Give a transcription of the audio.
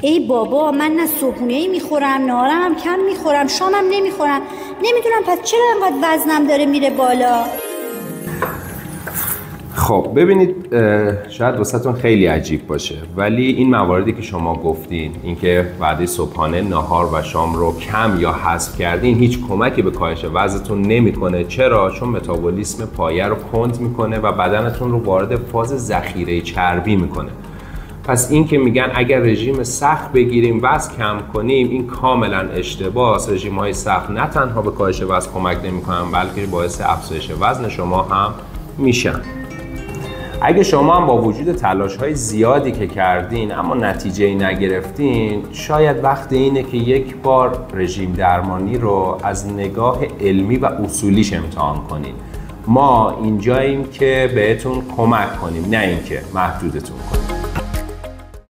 ای بابا، من نه صبحونه‌ای میخورم، نهارم هم کم میخورم، شامم نمیخورم. نمیدونم پس چرا انقدر وزنم داره میره بالا. خب ببینید، شاید واسهتون خیلی عجیب باشه، ولی این مواردی که شما گفتین، اینکه وعده صبحانه، نهار و شام رو کم یا حذف کردین، هیچ کمکی به کاهش وزنتون نمیکنه. چرا؟ چون متابولیسم پایه رو کند میکنه و بدنتون رو وارد فاز ذخیره چربی میکنه. پس این که میگن اگر رژیم سخت بگیریم وزن کم کنیم، این کاملا اشتباهه. رژیم‌های سخت نه تنها به کاهش وزن کمک نمیکنن، بلکه باعث افزایش وزن شما هم میشن. اگه شما هم با وجود تلاش‌های زیادی که کردین اما نتیجه‌ای نگرفتین، شاید وقت اینه که یک بار رژیم درمانی رو از نگاه علمی و اصولیش امتحان کنین. ما اینجاییم که بهتون کمک کنیم، نه اینکه محدودتون کنیم.